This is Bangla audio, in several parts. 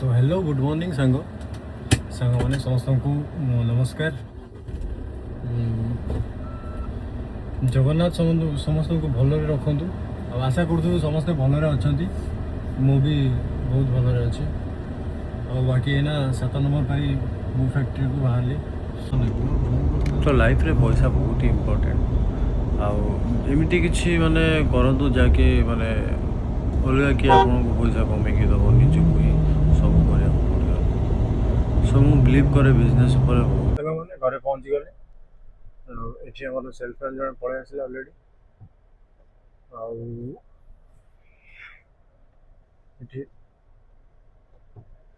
तो हेलो गुड मॉर्निंग सांग सांग मैंने समस्त को नमस्कार। जगन्नाथ समस्त को भल रखु आशा करूँ समस्ते भलरे अच्छा मु भी बहुत भलरे अच्छी और बाकी ना 7 नंबर पर मु फैक्ट्री को बाहर तो लाइफ रे पैसा बहुत इम्पोर्टेंट आमती कि माने करूँ जहाँकि माने अलग कि आपको पैसा कमेकी दब निजक ही सब कर सो मु बिलीव करे बिजनेस मैंने घरे पहुँची गले ये आम सेल्फ जन पलि आसे अलरेडी आठी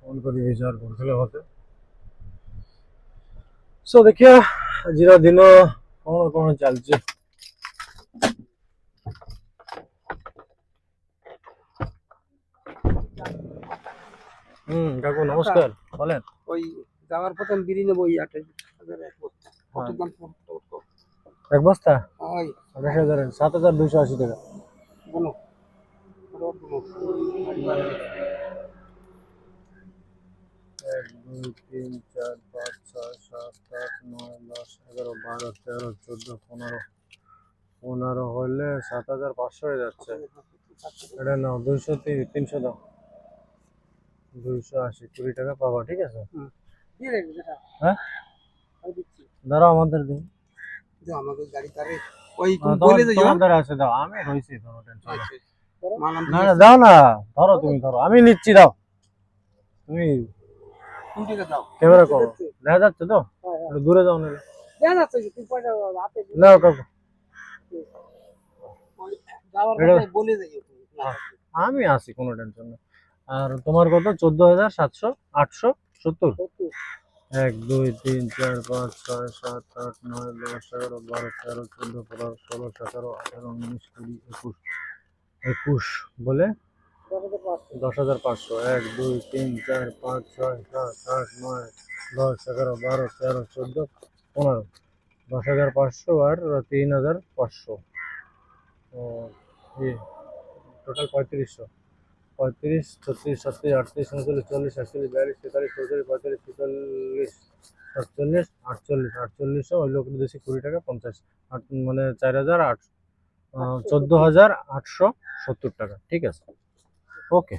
फोन कर विचार करते मत सो देखिए आज दिन कौन कौन चलती কাকু নমস্কার বলেন ওই যাওয়ার পথে আমি বিড়ি নেবো ওই 8,000 কত দাম এক বস্তা ওই 7,280 টাকা বলো এক দুই তিন চার পাঁচ ছয় সাত আট নয় 10 11 12 13 14 15 15 হলে 7,500 হয়ে যাচ্ছে এটা নাও 200 300 দাও 280 20 টাকা পাবা ঠিক আছে হ্যাঁ দাঁড়াও আমাদের দিন আমাদের গাড়ি তারে ওই বলে যে তোমাদের আছে দাও আমি রইছি কোনো টেনশন না না দাও না ধরো তুমি ধরো আমি নিচ্ছি দাও তুমি কোন টাকা দাও ক্যামেরা করো দেখা যাচ্ছে তো একটু দূরে যাও না দেখা যাচ্ছে তুই পয়সা হাতে নাও কাকু যাওয়ার পথে বলে যে আমি আসি কোনো টেনশন না আর তোমার কত 14,700 1 2 3 4 5 6 7 8 9 10 11 12 13 14 15 16 17 18 19 20 21 বলে 10,500 1 2 3 4 5 6 7 8 9 10 11 12 13 14 15 10,500 আর 3,500 ये टोटल 3500 35 36 37 38 39 40 41 42 43 44 45 46 47 48 ওই লোক দেশি 20 টাকা 50 মানে 14,870 টাকা ঠিক আছে ওকে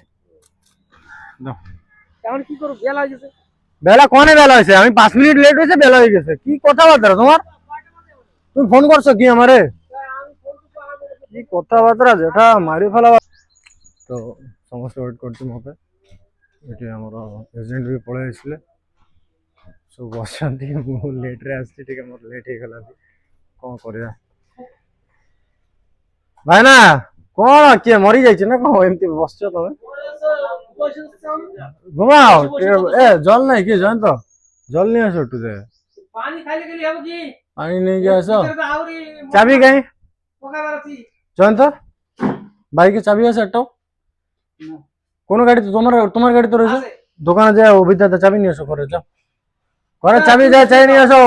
দাও এখন কি করব বেলা হয়ে গেছে বেলা কোনে বেলা হয়েছে আমি 5 মিনিট লেট হয়েছে বেলা হয়ে গেছে কি কথাবার্তা তোমার তুমি ফোন করছো কি আমারে কি কথাবার্তা যেটা মারি ফেলা তো ସମସ୍ତେ ୱେଟ୍ କରୁଛୁ ମୋ ପାଇଁ ଏଠି ଆମର ଏଜେଣ୍ଟ ବି ପଳେଇ ଆସିଲେ ସବୁ ବସିଛନ୍ତି ମୁଁ ଲେଟ୍ରେ ଆସିଛି ଟିକେ ମୋର ଲେଟ୍ ହେଇଗଲା କ'ଣ କରିବା ଭାଇନା କ'ଣ କିଏ ମରିଯାଇଛି ନା କ'ଣ ଏମିତି ବସିଛ ତମେ ଘୁମାଅ ଏ ଜଲ ନାହିଁ କି ଜୟନ୍ତ ଜଲ ନେଇ ଆସ ଏଠୁ ପାଣି ଖାଇଲେ କେଲି ହେବ କି ପାଣି ନେଇକି ଆସ ଆହୁରି ଚାବି କାହିଁ ପକାବାର ଅଛି জয়ন্ত বাইকে চাবি আছে একটাও কোন গাড়ি তো তোমার গাড়ি তো রয়েছে দোকানে যায় অভিজ্ঞতা চাবি নিয়ে এসো ঘরে যাও ঘরে চাবি যায় চাই নিয়ে এসো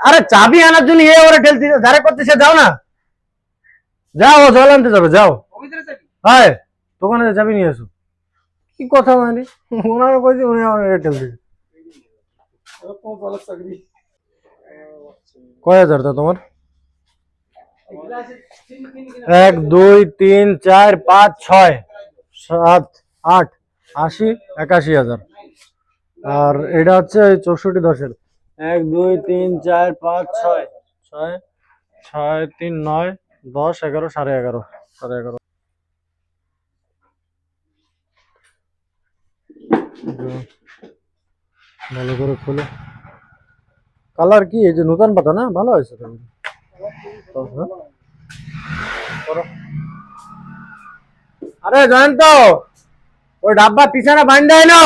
আরে চাবি আনার জন্য এ ওরে ঠেলতে ধারে করতেছে যাও না যাও জল আনতে যাবে যাও হ্যাঁ দোকানে চাবি নিয়ে এসো কি কথা মানে ওনারা কইছে উনি আমার ঠেলতে কয় হাজার তা তোমার 1 2 3 4 5 6 7 8 80 81,000 আর এটা হচ্ছে 64 10 1 2 3 4 5 6 6 6 3 9 10 11 11.5 11.5 ভালো করে খোলো কালার কি এই যে নতুন পাতা না ভালো হয়েছে আরে জয়ন্ত ওই ডাব্বা পিছনে বান্ধা এলো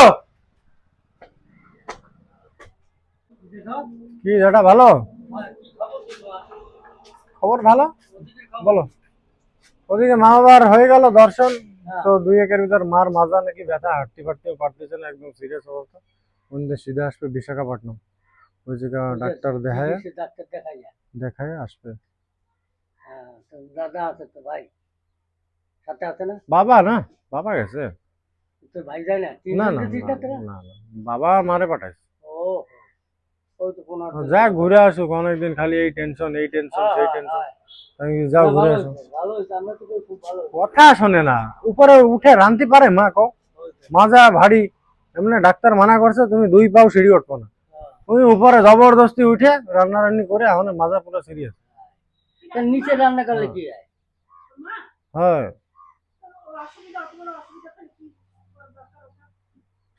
কি এটা ভালো খবর ভালো বলো ওদিকে মা বাবার হয়ে গেল দর্শন তো 2-1 ভিতর মার মাজা নাকি ব্যথা হাঁটতে পারতেও পারতেছে না একদম সিরিয়াস অবস্থা ওখানে সিধা আসবে বিশাখাপট্টনম ওই জায়গা ডাক্তার দেখায় আসবে দাদা আছে তো ভাই সাথে আছে না? বাবা না, বাবা গেছে। তোর ভাই যায় না? না না তিনজন না দিস না তোরা? না না, বাবা মারে পাঠাইছে। ও ওই তো 15 যা ঘুরে আসুক, অনেকদিন খালি এই টেনশন এই টেনশন সেই টেনশন। যা না, ঘুরে ভালো আসো। হয়েছে, ভালো হয়েছে, আমরা তো খুব ভালো হয়েছে। কথা শোনে না, উপরে উঠে রানতে পারে মা কও? মাজা ভারী, এমনি ডাক্তার মানা করছে তুমি 2 পাও সিঁড়ি উঠবো না। তুমি উপরে জবরদস্তি উঠে রান্না রান্নি করে এখন মাজা পুরো সিরিয়াস। তা নিচে রান্না করলে কি হয়? হ্যাঁ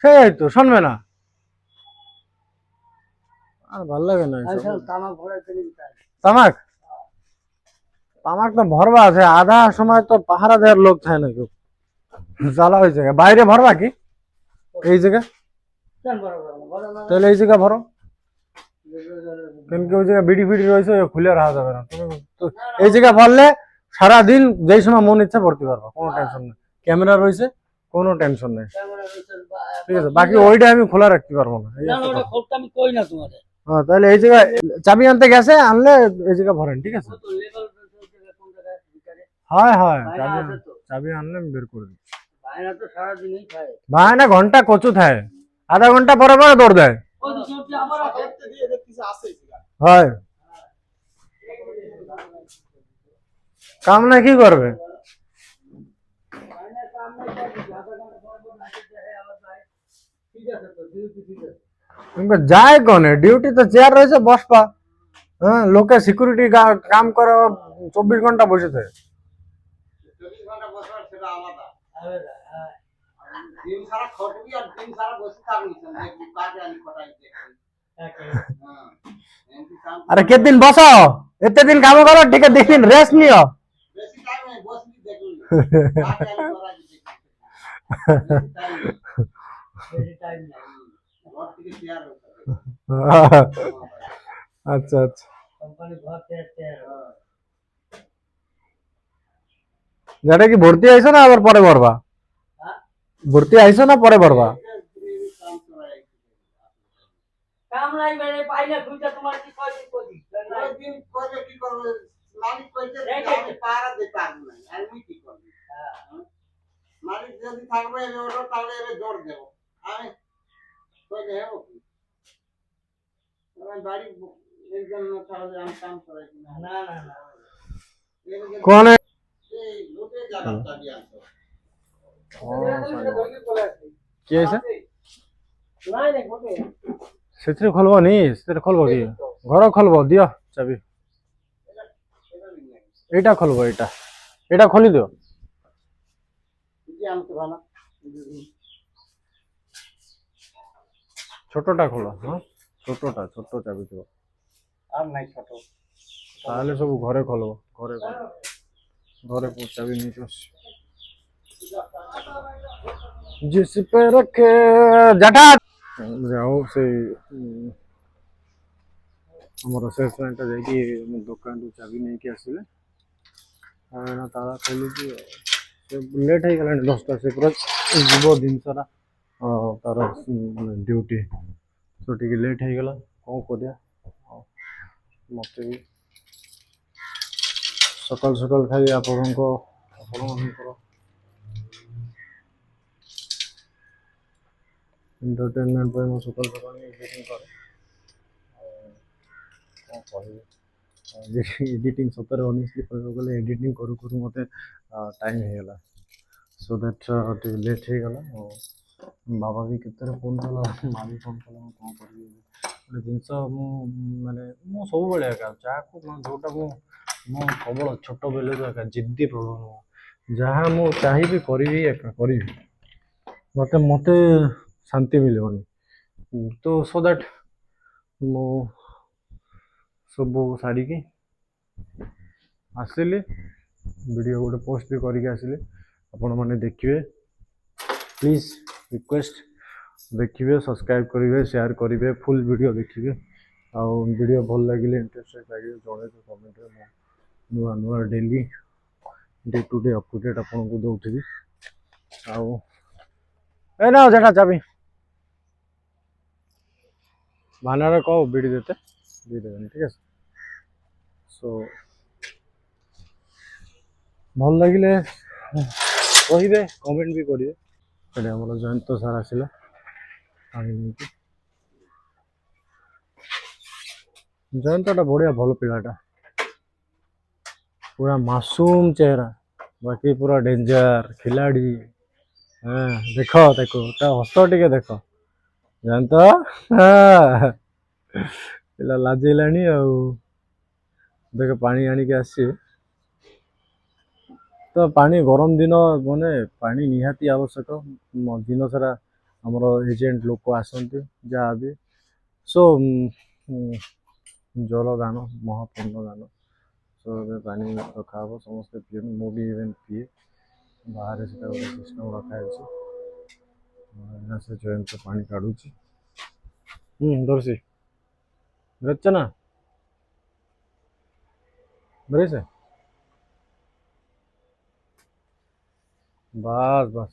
সেই তো শুনবে না, আর ভাল লাগে না আমি এসব। সব তামাক ভরে ফেলে দিতাম। তামাক, তামাক তো ভরবা আছে, আধা সময় তো পাহারা দেওয়ার লোক থাকে না কেউ, জ্বালা হয়েছে। বাইরে ভরবা কি এই জায়গা? কেন বড় বড় না? বড় না? তাহলে এই জায়গা ভরো, কেন কি ওই জায়গায় বিড়ি ফিড়ি রয়েছে খুলে রাখা যাবে না। তুমি তো এই জায়গা ভরলে সারাদিন যেই সময় মন ইচ্ছা ভরতে পারবা, কোনো টেনশন নেই। ক্যামেরা রয়েছে, কোনো টেনশন নেই। ঠিক আছে, বাকি ওইটা আমি খোলা রাখতে পারবো না। এই না না, একটা ওটা কথা। খোলটা আমি কই না তোমাদের। হ্যাঁ তাহলে এই জায়গায় চাবি আনতে গেছে, আনলে এই জায়গা ভরেন, ঠিক আছে? ও তো লেভেল কোন জায়গায় ভিতরে হয় হয়, বায়না আছে তো। চাবি আনলে আমি বের করে দিই। বায়না তো সারাদিনই খায়। ভাই না ঘন্টা কচু থাকে, আধা ঘন্টা পরে পরে দৌড় দেয়। ওই তো ডিউটি আমার আছে। হয় কাম না কি করবে? বায়না কাম নাই, আধা ঘন্টা পর পর নাকি দেয় আবার যায়। ঠিক আছে তো, ডিউটি ঠিক আছে। কিন্তু যায় কোনে, ডিউটি তো চেয়ার রয়েছে বসপা। হ্যাঁ লোকে সিকিউরিটি কাম করে 24 ঘন্টা বসে থাকে। 24 ঘন্টা বসার সেটা আলাদা। আরে হ্যাঁ, দিন সারা খটবি আর দিন সারা বসে থাকবি, দেখবি কাজে আমি কটাই দেখবি। একেবারে। হ্যাঁ এমনি কাম আরে কেদিন বসো, এতে দিন কাম করো, ঠিক আছে, দিন রেস্ট নিও। বেশি টাইম নেই, বসবি দেখবি কাজে আমি করাই দেখবি। বেশি টাইম নাই। ঘর থেকে শেয়ার হতে আচ্ছা আচ্ছা, কোম্পানি ঘর থেকে যেটা কি ভর্তি আইছো না আবার পরে ভরবা? হ্যাঁ, ভর্তি আইছো না পরে ভরবা? কাম করাই। কাম নাই মানে পাই না, দুইটা তোমার কি কয় দিন কই ওই দিন করলে কি করবে, মালিক কইতে আমি পাহারা দিতে পারবো না, আমি কি করবো? মালিক যদি থাকবে ওটা তাহলে এর জোর দেব, আমি কইলে হেবো কি? আমার বাড়ি একজন তাহলে আমি কাম করাই কিনা? না না না, কোনে এই লোটে জায়গা চাবি আনতো। কি হয়েছে? নাই নাই ঘটে। ସେଥିରେ ଖୋଲବ ନି, ସେଥିରେ ଖୋଲବ କି? ଘର ଖୋଲବ, ଦିଅ ଚାବି। ଏଇଟା ଖୋଲବ, ଏଇଟା ଏଇଟା ଖୋଲି ଦିଅ। ఇది అంత ভালো ଛୋଟଟା ଖୋଲ। ହଁ ଛୋଟଟା, ଛୋଟ ଚାବି ଥିବ। আর নাই ছোট ତାହେଲେ ସବୁ ଘରେ ଖୋଲବ, ଘରେ ଘରେ ଚାବି ନେଇକି ଆସ। जिस पे रखे जटा ଯାଉ ସେଇ ଆମର ସେଲ୍ସମ୍ୟାନଟା ଯାଇକି ମୋ ଦୋକାନରୁ ଚାବି ନେଇକି ଆସିଲେ। ଏଇନା ତାଲା ଖୋଲୁଛି, ସେ ଲେଟ୍ ହେଇଗଲାଣି 10ଟା, ସେ ପୁରା ଯିବ ଜିନିଷଟା ତାର ଡ୍ୟୁଟି, ତ ଟିକେ ଲେଟ୍ ହେଇଗଲା, କ'ଣ କରିବା। ମୋତେ ବି ସକାଳୁ ସକାଳୁ ଖାଲି ଆପଣମାନଙ୍କର ଏଣ୍ଟରଟେନମେଣ୍ଟ ପାଇଁ ମୁଁ ସକାଳୁ ସକାଳୁ ଏଡ଼ିଟିଂ କରେ। କ'ଣ କହିବି, ଏଡ଼ିଟିଂ ସତରେ ଅନେଷ୍ଟଲି କହିବାକୁ ଗଲେ ଏଡ଼ିଟିଂ କରୁ କରୁ ମୋତେ ଟାଇମ୍ ହେଇଗଲା, ସୋ ଦ୍ୟାଟ୍ ଟିକେ ଲେଟ୍ ହେଇଗଲା। ଆଉ ବାବା ବି କେତେଥର ଫୋନ୍ କଲା, ମା ବି ଫୋନ୍ କଲା, ମୁଁ କ'ଣ କରିବି। ଗୋଟେ ଜିନିଷ ମାନେ ମୁଁ ସବୁବେଳେ ଏକା ଯାହାକୁ ଯେଉଁଟା ମୁଁ କେବଳ ଛୋଟ ବେଳରୁ ଏକା ଜିଦ୍ଦି ପ୍ରବଳ, ଯାହା ମୁଁ ଚାହିଁବି କରିବି ଏକା କରିବି, ମୋତେ ଶାନ୍ତି ମିଳିବନି। ତ ସୋ ଦ୍ୟାଟ୍ ମୁଁ ସବୁ ସାରିକି ଆସିଲି, ଭିଡ଼ିଓ ଗୋଟେ ପୋଷ୍ଟ ବି କରିକି ଆସିଲି। ଆପଣମାନେ ଦେଖିବେ, ପ୍ଲିଜ୍ ରିକ୍ୱେଷ୍ଟ, ଦେଖିବେ, ସବସ୍କ୍ରାଇବ୍ କରିବେ, ସେୟାର କରିବେ, ଫୁଲ୍ ଭିଡ଼ିଓ ଦେଖିବେ। ଆଉ ଭିଡ଼ିଓ ଭଲ ଲାଗିଲେ, ଇଣ୍ଟରେଷ୍ଟେଡ୍ ଲାଗିଲେ ଜଣେଇବେ କମେଣ୍ଟରେ। ମୁଁ ନୂଆ ନୂଆ daily day to day update ଆପଣଙ୍କୁ ଦେଉଥିବି। ଆଉ ଏ ନା যেটা চাবি ভানারে কও বিড়ি দিতে দিয়ে দেবেন, ঠিক আছে। সো ভাল লাগিলে କହିବେ କମେଣ୍ଟ ବି କରିବେ। ଏଠି ଆମର ଜୟନ୍ତ ସାର୍ ଆସିଲା ପାଣି ନେଇକି। ଜୟନ୍ତଟା ବଢିଆ ଭଲ ପିଲାଟା, पूरा मासूम चेहरा, बाकी पूरा डेंजर खिलाड़ी। हाँ देखो देखो ता हस टिके देख जानत हाँ पिला लाजिलानी आउ देख पानी आनिक आसी तो पानी गरम दिन माने पानी निहाती आवश्यक दिन सारा हमरो एजेंट लोक आसंती जहाँ भी सो जल दान महापूर्ण दान सो पानी रखा हम समस्ते पी मु भी इवेन पीए बाहर से सिस्टम रखा से जयंत पानी काढ़ुची दर्शी रच ना बरे से बस बस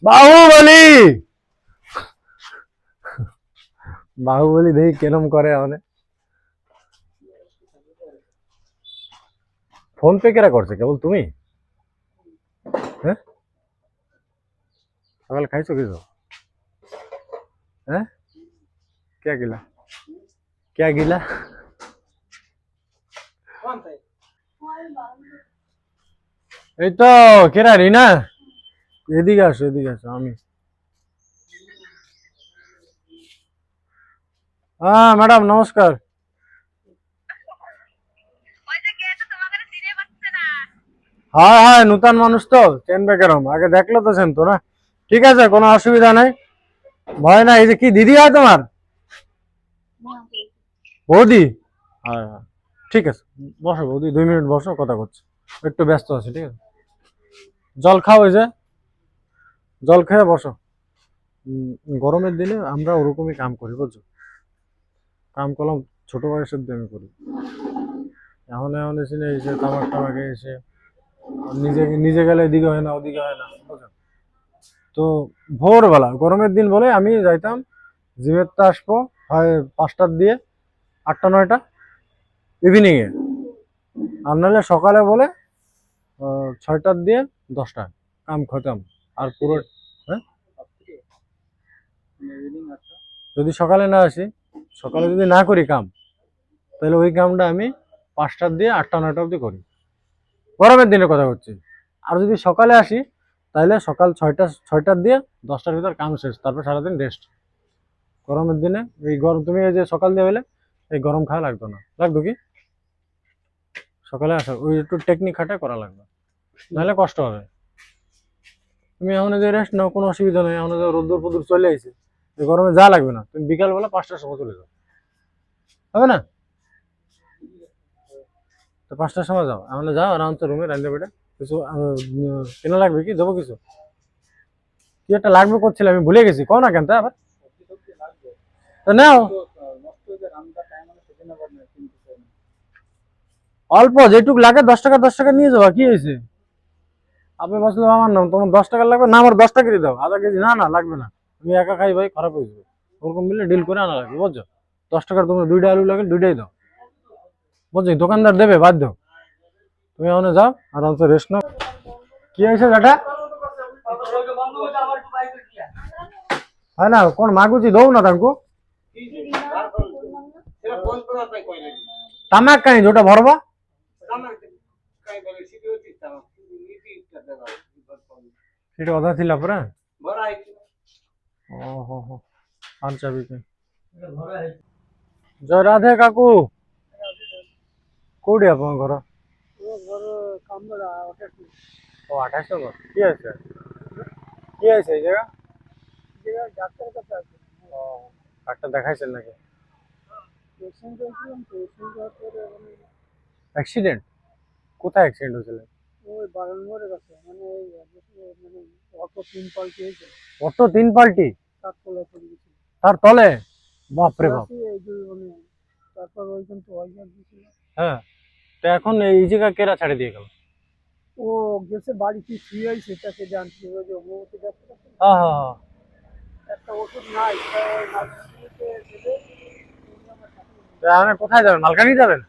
बाहुबली बाहुबली देख केनम करे हमने फोन पे केरा करছে কেবল তুমি হ্যাঁ সকাল খাইছো কিছু হ্যাঁ क्या गिला क्या गिला कौन था এই তো কেরা রিনা এদিকে আসো আমি হ্যাঁ ম্যাডাম নমস্কার হ্যাঁ হ্যাঁ নতুন মানুষ তো চেনবে কেরম আগে দেখলো তো চেন তো না ঠিক আছে কোনো অসুবিধা নাই ভয় না এই যে কি দিদি হয় তোমার বৌদি হ্যাঁ হ্যাঁ ঠিক আছে বসো বৌদি 2 মিনিট বসো কথা করছি একটু ব্যস্ত আছি ঠিক আছে জল খাও এই যে জল খেয়ে বসো গরমের দিনে আমরা ওরকমই কাম করি বুঝছো কাম করলাম ছোট বয়সের দিয়ে আমি করি এখন এখন এসে এসে তামাক টামাকে এসে নিজে নিজে গেলে এদিকে হয় না ওদিকে হয় না বুঝছো তো ভোরবেলা গরমের দিন বলে আমি যাইতাম জিমেরটা আসবো হয় 5টার দিয়ে 8টা 9টা ইভিনিং এ আর নাহলে সকালে বলে 6টার দিয়ে 10টা কাম খতম আর পুরো হ্যাঁ যদি সকালে না আসি সকালে যদি না করি কাম তাহলে ওই কামটা আমি 5টার দিয়ে 8টা 9টা অবধি করি গরমের দিনে কথা হচ্ছে আর যদি সকালে আসি তাহলে সকাল 6টার দিয়ে 10টার ভিতর কাম শেষ তারপর সারাদিন রেস্ট গরমের দিনে এই গরম তুমি এই যে সকাল দিয়ে হলে এই গরম খাওয়া লাগতো না লাগতো কি সকালে আসা ওই একটু টেকনিক খাটে করা লাগবে নাহলে কষ্ট হবে তুমি এখন যে রেস্ট নাও কোনো অসুবিধা নেই এখন যে রোদ্দুর ফোদ্দুর চলে আইছে এই গরমে যা লাগবে না তুমি বিকালবেলা 5টার সময় চলে যাও হবে না তো 5টার সময় যাও এখন যাও আরামসে রুমে রান্না বেটে কিছু কেনা লাগবে কি দেবো কিছু কি একটা লাগবে করছিলে আমি ভুলে গেছি কও না কেন তা আবার তো নাও অল্প যেটুক লাগে 10 টাকা নিয়ে যাওয়া কি হয়েছে আপনি বসলে আমার নাম তোমার 10 টাকা লাগবে না আমার 10 টাকা দিয়ে দাও আধা কেজি না না লাগবে না আমি একা খাই ভাই খারাপ হয়ে যাবে ওরকম মিলে ডিল করে আনা লাগবে বুঝছো 10 টাকার তোমার 2টা আলু লাগে 2টাই দাও বুঝছি দোকানদার দেবে বাদ দাও তুমি ওখানে যাও আরামসে রেস্ট নাও কি হয়েছে বেটা হয় না কোন মাগুচি দৌ না তাଙ୍କୁ সেটা ফোন করা পাই কইলে তামাক কাই যেটা ভরবা কাই বলে সিটি হচ্ছে তাম নীতি দেবা সেটা অধা ছিল পরা ভরা আইছি ওহো হো আনছা বিকে জয় রাধে কাকু কোডি আপন ঘর वो घर काम बड़ा होटल ও 28 ঘর কি আছে এই জায়গা जगह डॉक्टर का पास ও ডাক্তার দেখাইছেন নাকি पेशेंट पेशेंट অ্যাক্সিডেন্ট কোথায় অ্যাক্সিডেন্ট হয়েছিল ওই বারানগরের কাছে মানে মানে অটো 3 পাল্টি হয়েছে অটো 3 পাল্টি তার তলে পড়ে গেছিল তার তলে বাপরে বাপ এই যে মানে তারপর ওইখান তো ওইখান দিছিল হ্যাঁ তো এখন এই জায়গা কেরা ছাড়ে দিয়ে গেল ও গেছে বাড়ি কি শুয়ে আছে সেটাকে জানতে ওই যে ওতে যাচ্ছে হ্যাঁ হ্যাঁ হ্যাঁ একটা ওষুধ নাই নার্সিংহোমে দেবে তো আপনি কোথায় যাবেন মালকানি যাবেন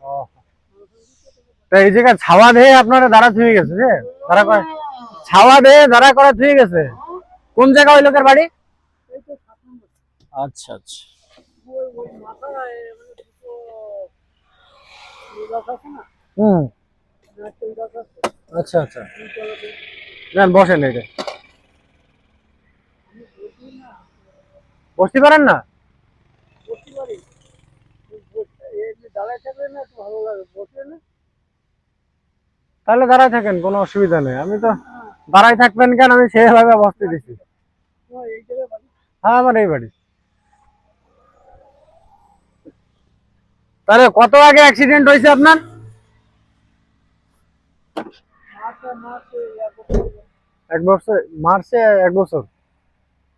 ও তো তো এই জায়গায় ছাওয়া দিয়ে আপনারা দাঁড়া থুয়ে গেছে যে দাঁড়া করে ছাওয়া দিয়ে দাঁড়া করে থুয়ে গেছে। কোন জায়গা ওই লোকের বাড়ি? এই তো 7 নম্বর। আচ্ছা আচ্ছা ওই মাথায় মানে দুটো গাছ আছে না, হুম নারকেল গাছ আছে, আচ্ছা আচ্ছা দুই তলাতে। নেন বসেন এটা আমি বসি না, বসতে পারেন না? বসতে পারি। এমনি দাঁড়ায় থাকলে না একটু ভালো লাগে, বসে না। তাহলে দাঁড়ায় থাকেন, কোনো অসুবিধা নেই। আমি তো হ্যাঁ, দাঁড়ায় থাকবেন কেন, আমি সেভাবে বসতে দিছি। তোমার এই জায়গায় বাড়ি। হ্যাঁ আমার এই বাড়ি। তাহলে কত আগে অ্যাক্সিডেন্ট হয়েছে আপনার? মাসে 1 বছর হলো। 1 বছর? মার্চে 1 বছর?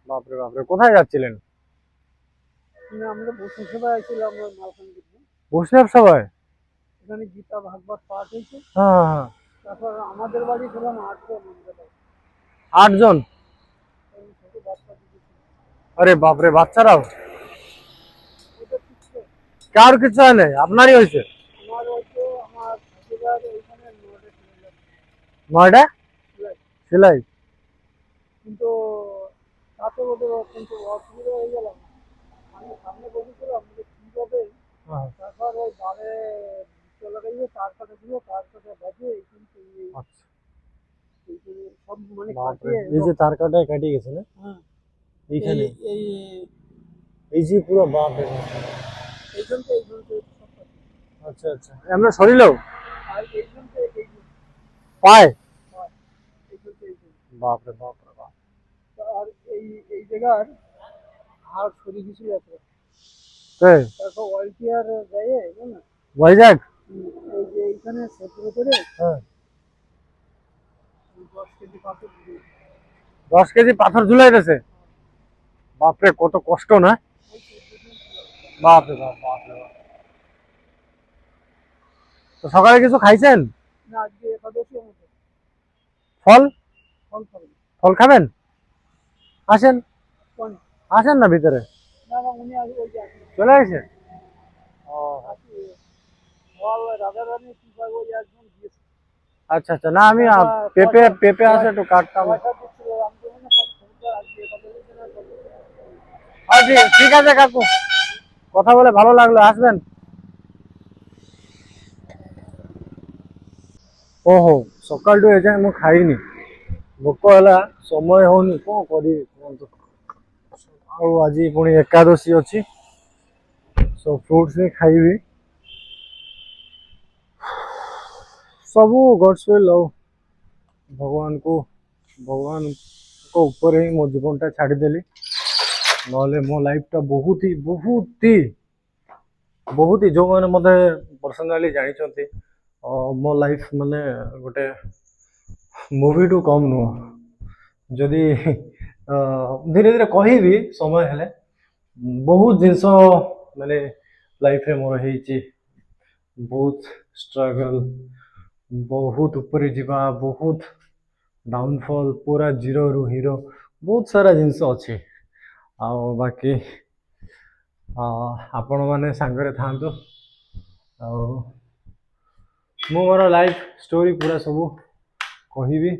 বাপরে বাপরে, কোথায় যাচ্ছিলেন? না, আমরা বসে সবাই আইছিলাম মালখানগিরি। বৈষ্ণব সবাই? এখানে গীতা ভাগবত পাঠ হয়েছে। হ্যাঁ হ্যাঁ হ্যাঁ। তারপর আমাদের বাড়ি ছিলাম 8 জন, আমাদের বাড়ি। 8 জন? এই ছোট বাচ্চা দুটো ছিল। আরে বাপরে, বাচ্চারাও? ওটা ঠিক ছিল। কার কিছু হয় নাই, আপনারই হয়েছে? আমার হয়তো আমার ঠাকুরার ওইখানে 9টা ছিল। 9টা সেলাই? কিন্তু তাতে ওদের কিন্তু অসুবিধা হয়ে গেল। আমি সামনে বসেছিলাম যে কি হবে। হ্যাঁ। তারপর ওই বারে চলে গিয়ে তার কাছে ছিল, তার কাছে বাজে কিন্তু আচ্ছা সব মানে বাপরে, কাটিয়ে এই যে তার কাটায় কেটে গেছে না হ্যাঁ, এইখানে? এই এই যে পুরো বাপরে বাপ। এইখানটা সব কাটিয়ে। আচ্ছা আচ্ছা, আমরা শরীরেও আর এইখানটা পায়? এইখানটা বাপরে বাপরে বাপ। আর এই জায়গার হাড় সরে গেছিল এত। তাই? তারপর অয়েল কেয়ার যায় না, ভাইজাগ? এই যে এইখানে সেতুর উপরে হ্যাঁ 10 কেজি পাথর দিয়ে 10 কেজি পাথর ঝুলাই দিয়েছে? বাপরে, কত কষ্ট না? বাপরে বাপ, বাপরে বাপ। তো সকালে কিছু খাইছেন? না, আজকে একাদশী আমাদের ফল? ফল খাবেন। ফল খাবেন? আসেন, কোন? আসেন না ভিতরে। না না, উনি আজ ওই যে আসেন। চলে আসে? ও ফল রাধারানী কি পাই ওই একজন দিয়েছে। আচ্ছা আচ্ছা, না আমি পেঁপে পেঁপে আছে একটু কাটতাম। পয়সা দিচ্ছিল, আমি তো না কত খবরদার আজকে একাদশী দিন আর কত। ঠিক আছে কাকু, কথা বলে ভালো লাগলো, আসবেন। ଓହୋ, ସକାଳଠୁ ଏଯାଏଁ ମୁଁ ଖାଇନି, ଭୋକ ହେଲା, ସମୟ ହଉନି, କଣ କରିବି କୁହନ୍ତୁ। ଆଉ ଆଜି ପୁଣି ଏକାଦଶୀ ଅଛି, ସୋ ଫ୍ରୁଟ୍ସ ହିଁ ଖାଇବି। ସବୁ ଗଡ୍ସ ୱିଲ୍। ଆଉ ଭଗବାନଙ୍କ ଉପରେ ହିଁ ମୋ ଜୀବନଟା ଛାଡ଼ିଦେଲି, ନହେଲେ ମୋ ଲାଇଫଟା ବହୁତ ହି ଯୋଉମାନେ ମୋତେ ପର୍ସନାଲି ଜାଣିଛନ୍ତି, ମୋ ଲାଇଫ ମାନେ ଗୋଟେ ମୁଭିଠୁ କମ୍ ନୁହଁ। ଯଦି ଧୀରେ ଧୀରେ କହିବି ସମୟ ହେଲେ, ବହୁତ ଜିନିଷ ମାନେ ଲାଇଫରେ ମୋର ହେଇଛି, ବହୁତ ଷ୍ଟ୍ରଗଲ୍, ବହୁତ ଉପରେ ଯିବା, ବହୁତ ଡାଉନଫଲ୍, ପୁରା ଜିରୋରୁ ହିରୋ, ବହୁତ ସାରା ଜିନିଷ ଅଛି। ଆଉ ବାକି ଆପଣମାନେ ସାଙ୍ଗରେ ଥାଆନ୍ତୁ, ଆଉ ମୁଁ ମୋର ଲାଇଫ୍ ଷ୍ଟୋରି ପୁରା ସବୁ କହିବି।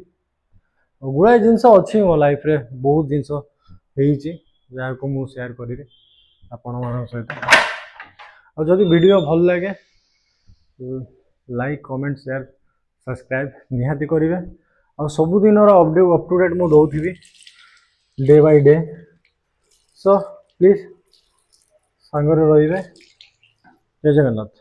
ଗୁଡ଼ାଏ ଜିନିଷ ଅଛି ମୋ ଲାଇଫରେ, ବହୁତ ଜିନିଷ ହେଇଛି ଯାହାକୁ ମୁଁ ସେୟାର କରିବି ଆପଣମାନଙ୍କ ସହିତ। ଆଉ ଯଦି ଭିଡ଼ିଓ ଭଲ ଲାଗେ, ଲାଇକ୍ କମେଣ୍ଟ ସେୟାର ସବସ୍କ୍ରାଇବ୍ ନିହାତି କରିବେ। ଆଉ ସବୁଦିନର ଅପଟୁଡେଟ୍ ମୁଁ ଦେଉଥିବି day by day, so please ସାଙ୍ଗରେ ରହିବେ। ଜୟ ଜଗନ୍ନାଥ।